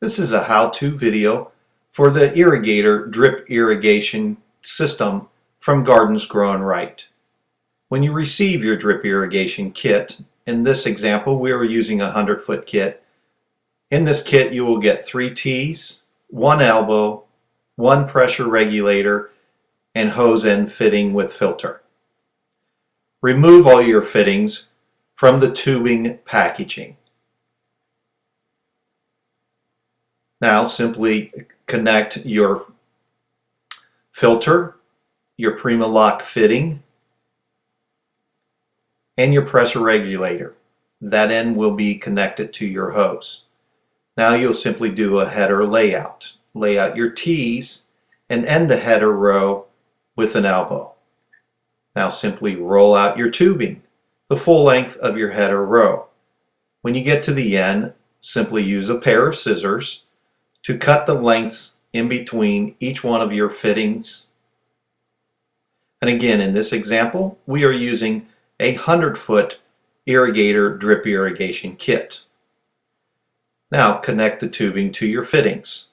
This is a how-to video for the Irrigator drip irrigation system from Gardens Growing Right. When you receive your drip irrigation kit, in this example we are using a 100-foot kit. In this kit you will get 3 tees, 1 elbow, 1 pressure regulator, and hose end fitting with filter. Remove all your fittings from the tubing packaging. Now simply connect your filter, your Prima-Lock fitting, and your pressure regulator. That end will be connected to your hose. Now you'll simply do a header layout. Lay out your tees and end the header row with an elbow. Now simply roll out your tubing, the full length of your header row. When you get to the end, simply use a pair of scissors to cut the lengths in between each one of your fittings. And again, in this example, we are using a 100-foot Irrigator drip irrigation kit. Now connect the tubing to your fittings.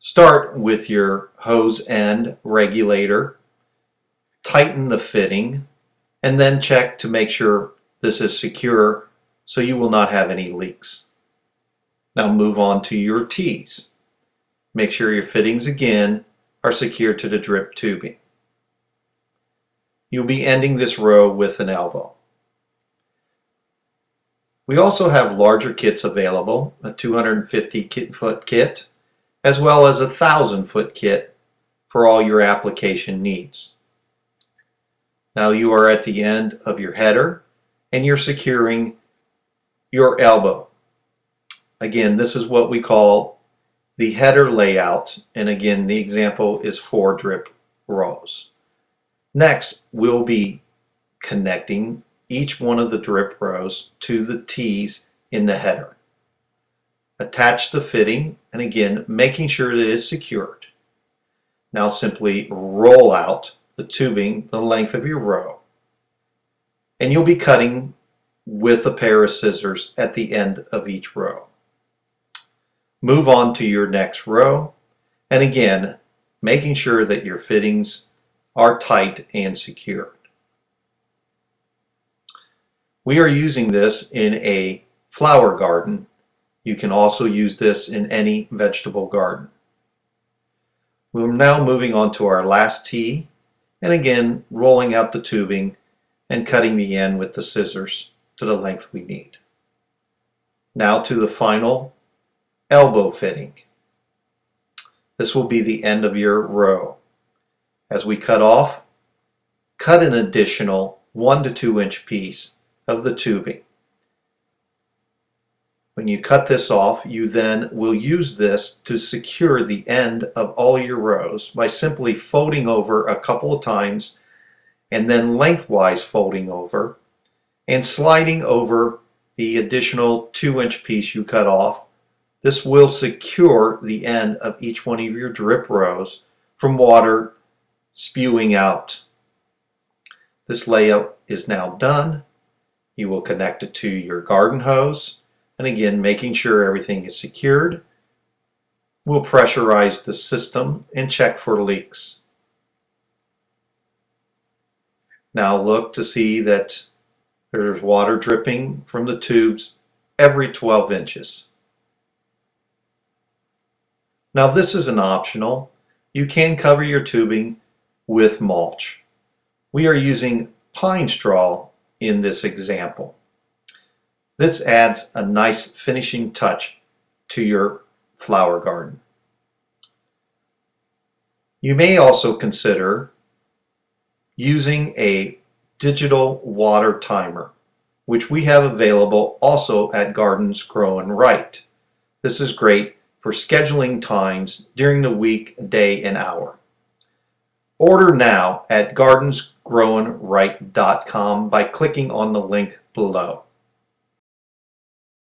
Start with your hose end regulator, tighten the fitting, and then check to make sure this is secure so you will not have any leaks. Now move on to your tees. Make sure your fittings again are secured to the drip tubing. You'll be ending this row with an elbow. We also have larger kits available, a 250-foot kit, as well as a 1,000-foot kit for all your application needs. Now you are at the end of your header and you're securing your elbow. Again, this is what we call the header layout, and again the example is 4 drip rows. Next, we'll be connecting each one of the drip rows to the tees in the header. Attach the fitting, and again making sure that it is secured. Now simply roll out the tubing the length of your row, and you'll be cutting with a pair of scissors at the end of each row. Move on to your next row, and again making sure that your fittings are tight and secured. We are using this in a flower garden. You can also use this in any vegetable garden. We're now moving on to our last tee, and again rolling out the tubing and cutting the end with the scissors to the length we need. Now to the final elbow fitting. This will be the end of your row. As we cut off, cut an additional 1 to 2 inch piece of the tubing. When you cut this off, you then will use this to secure the end of all your rows by simply folding over a couple of times and then lengthwise folding over and sliding over the additional 2 inch piece you cut off. This will secure the end of each one of your drip rows from water spewing out. This layout is now done. You will connect it to your garden hose, and again making sure everything is secured. We'll pressurize the system and check for leaks. Now look to see that there's water dripping from the tubes every 12 inches. Now this is an optional. You can cover your tubing with mulch. We are using pine straw in this example. This adds a nice finishing touch to your flower garden. You may also consider using a digital water timer, which we have available also at Gardens Growing Right. This is great for scheduling times during the week, day, and hour. Order now at gardensgrowinright.com by clicking on the link below.